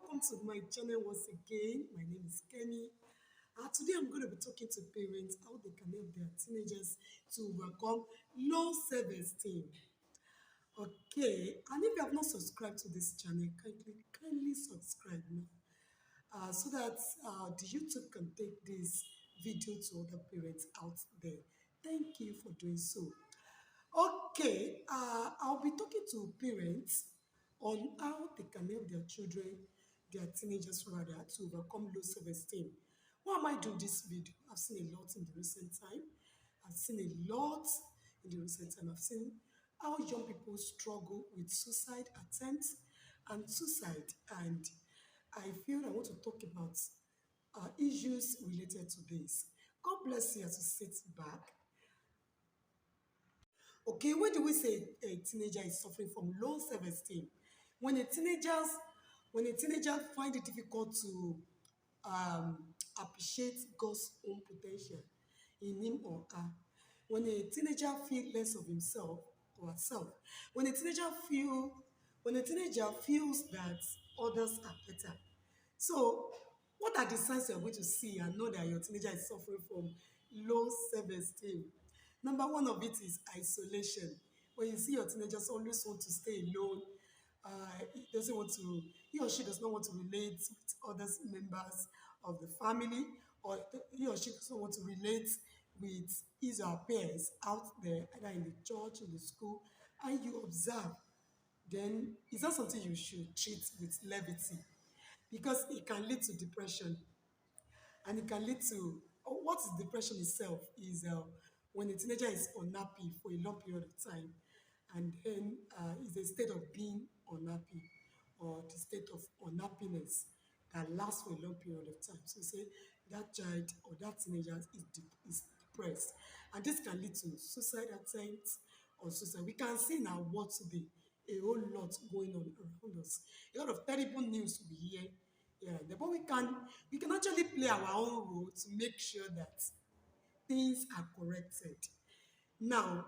welcome to my channel once again. My name is Kenny. Today I'm going to be talking to parents how they can help their teenagers to overcome low self-esteem. Okay, and if you have not subscribed to this channel, kindly subscribe now so that the YouTube can take this video to other parents out there. Thank you for doing so. Okay, I'll be talking to parents on how they can help their children, their teenagers rather, to overcome low self-esteem. Why am I doing this video? I've seen a lot in the recent time. I've seen a lot in the recent time. I've seen how young people struggle with suicide attempts and suicide. And I feel I want to talk about issues related to this. God bless you as you sit back. Okay, when do we say a teenager is suffering from low self-esteem? When a teenagers, when a teenager find it difficult to um, appreciate God's own potential in him or her, when a teenager feel less of himself or herself, when a teenager feel, when a teenager feels that others are better. So, what are the signs you're going to see and know that your teenager is suffering from low self-esteem? Number one of it is isolation. When you see your teenagers always want to stay alone, he doesn't want to, he or she does not want to relate with other members of the family, or he or she does not want to relate with his or her peers out there, either in the church, in the school, and you observe, then is that something you should treat with levity? Because it can lead to depression, and it can lead to what is depression itself is when a teenager is unhappy for a long period of time, and then is a state of being unhappy or the state of unhappiness that lasts for a long period of time. So say that child or that teenager is depressed, and this can lead to suicide attempts or suicide. We can see in our world today a whole lot going on around us, a lot of terrible news we hear. Yeah, but we can actually play our own role to make sure that things are corrected. Now,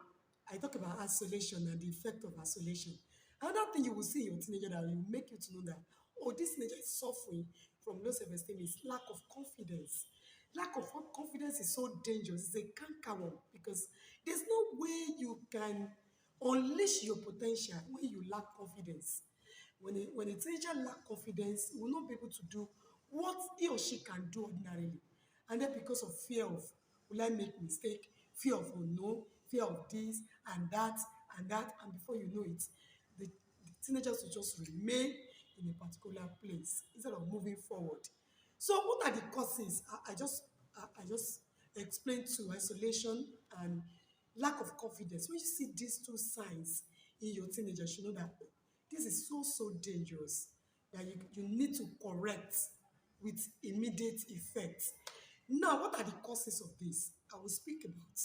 I talk about isolation and the effect of isolation. Another thing you will see in your teenager that will make you to know that, oh, this teenager is suffering from low self-esteem is lack of confidence. Lack of confidence is so dangerous. It's a cankerworm because there's no way you can unleash your potential when you lack confidence. When a teenager lack confidence, he will not be able to do what he or she can do ordinarily. And then because of fear of, will I make mistake? Fear of unknown, fear of this and that, and before you know it, the teenagers will just remain in a particular place instead of moving forward. So what are the causes? I just explained to isolation and lack of confidence. When you see these two signs in your teenager, you should know that this is so dangerous that you need to correct with immediate effect. Now, what are the causes of this? I will speak about.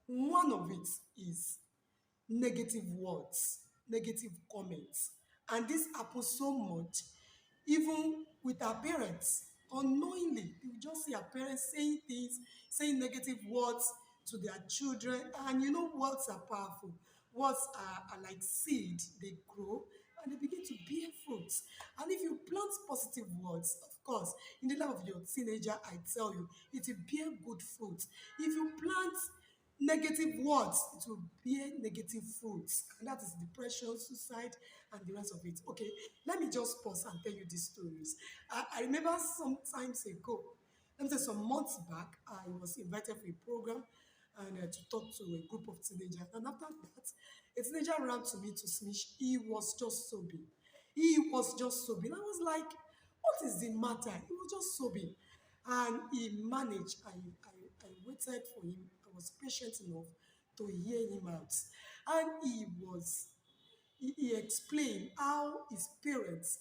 One of it is negative words, negative comments. And this happens so much, even with our parents. Unknowingly, you just see our parents saying things, saying negative words to their children. And you know, words are powerful. Words are like seed, they grow and they begin to bear fruits. And if you plant positive words, of course, in the life of your teenager, I tell you, it will bear good fruit. If you plant negative words, it will bear negative fruits, and that is depression, suicide, and the rest of it. Okay, let me just pause and tell you these stories. I remember some times ago, let me say some months back, I was invited for a program and to talk to a group of teenagers. And after that, a teenager ran to me to snitch. He was just sobbing. He was just sobbing. I was like, what is the matter? He was just sobbing. And he managed. I waited for him. I was patient enough to hear him out. And he explained how his parents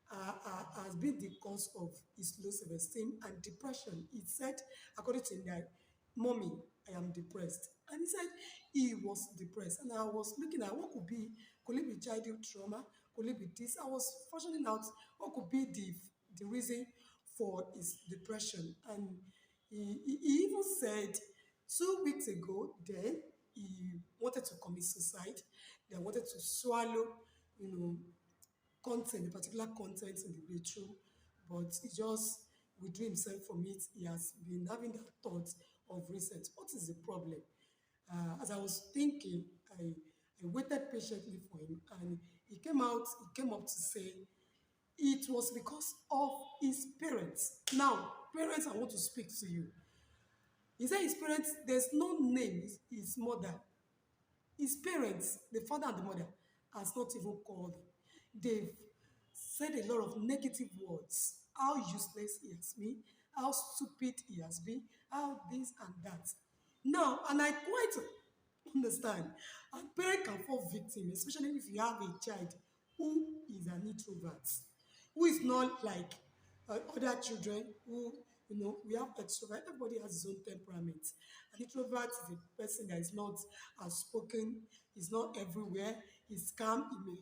has been the cause of his low self-esteem and depression. He said, according to him, that, Mommy, I am depressed. And he said he was depressed. And I was looking at what could it be childhood trauma? Could it be this? I was fashioning out what could be the reason for his depression. And he even said 2 weeks ago, then he wanted to commit suicide. They wanted to swallow, you know, content, a particular content in the bedroom, but he just withdrew himself from it. He has been having that thought of recent. What is the problem? As I was thinking, I waited patiently for him, and he came up to say it was because of his parents. Now, parents, I want to speak to you. He said his parents, there's no name, his mother. His parents, the father and the mother, has not even called him. They've said a lot of negative words. How useless he has been, how stupid he has been, how this and that. Now, and I quite understand. A parent can fall victim, especially if you have a child who is an introvert, who is not like other children who, we have extrovert. Everybody has his own temperament. An introvert is a person that is not outspoken, is not everywhere, he's calm, he may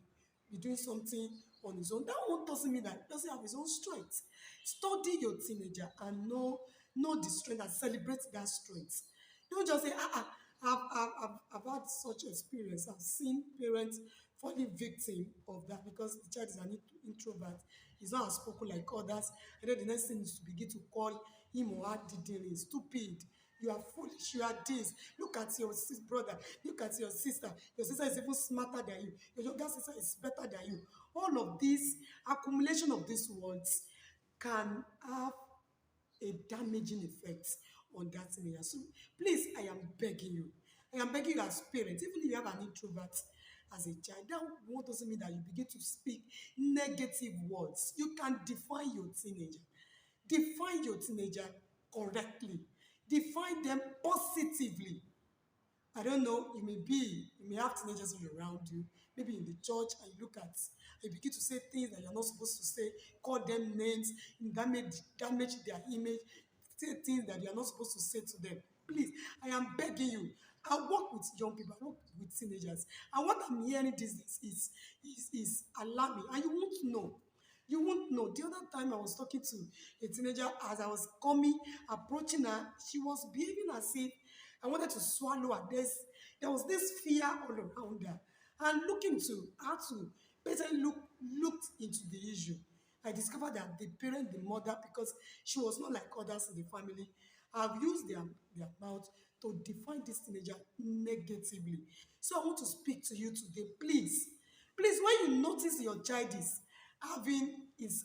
be doing something on his own. That one doesn't mean that he doesn't have his own strength. Study your teenager and know the strength and celebrate that strength. Don't just say, I've had such experience. I've seen parents falling victim of that because the child is an introvert. He's not as spoken like others. And then the next thing is to begin to call him or her diddling, stupid. You are foolish. You are this. Look at your brother. Look at your sister. Your sister is even smarter than you. Your younger sister is better than you. All of this accumulation of these words can have a damaging effect on that area. So please, I am begging you. I am begging you as parents, even if you have an introvert as a child, that one doesn't mean that you begin to speak negative words. You can define your teenager. Define your teenager correctly. Define them positively. I don't know, you may have teenagers all around you, maybe in the church, and you look at, you begin to say things that you're not supposed to say, call them names, damage their image, say things that you're not supposed to say to them. Please, I am begging you. I work with young people, I work with teenagers, and what I'm hearing these days is alarming, and you won't know. You won't know. The other time I was talking to a teenager, as I was coming, approaching her, she was behaving as if I wanted to swallow her. There was this fear all around her. And looking to how to better looked into the issue, I discovered that the parent, the mother, because she was not like others in the family, have used their mouth to define this teenager negatively. So I want to speak to you today. Please, when you notice your child is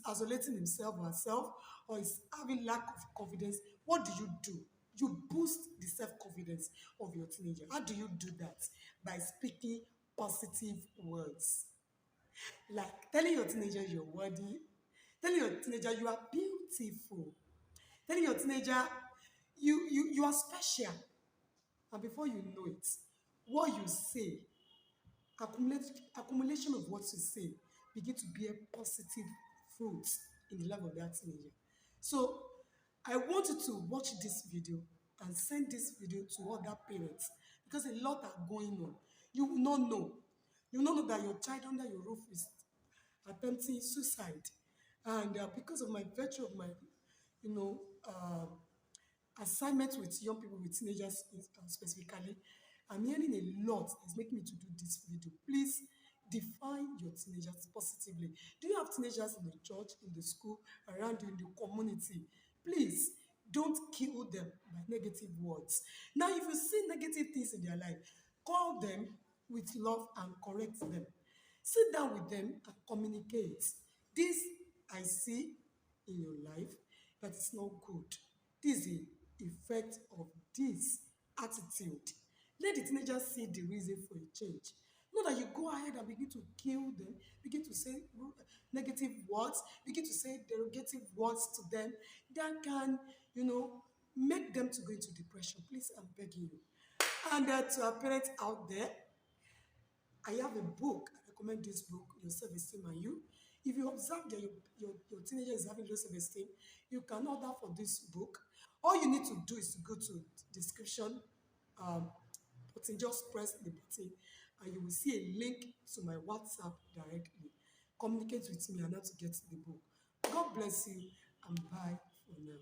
isolating himself or herself, or is having lack of confidence, what do? You boost the self-confidence of your teenager. How do you do that? By speaking positive words. Like telling your teenager you're worthy, telling your teenager you are beautiful, telling your teenager you are special. And before you know it, what you say, accumulation of what you say, begin to bear positive fruits in the life of that teenager. So I want you to watch this video and send this video to other parents because a lot are going on. You will not know. You will not know that your child under your roof is attempting suicide. And because of my virtue of my, you know, assignment with young people, with teenagers specifically, I'm hearing a lot that's making me to do this video. Please define your teenagers positively. Do you have teenagers in the church, in the school, around you, in the community? Please don't kill them by negative words. Now, if you see negative things in their life, call them with love and correct them. Sit down with them and communicate. This I see in your life that is not good. This is the effect of this attitude. Let the teenagers see the reason for a change. Not that you go ahead and begin to kill them, begin to say negative words, begin to say derogative words to them that can, make them to go into depression. Please, I'm begging you. And to our parents out there, I have a book. I recommend this book, Your Self-Esteem and You. If you observe that your teenager is having low self-esteem, you can order for this book. All you need to do is to go to description button, just press the button, and you will see a link to my WhatsApp directly. Communicate with me and how to get the book. God bless you, and bye for now.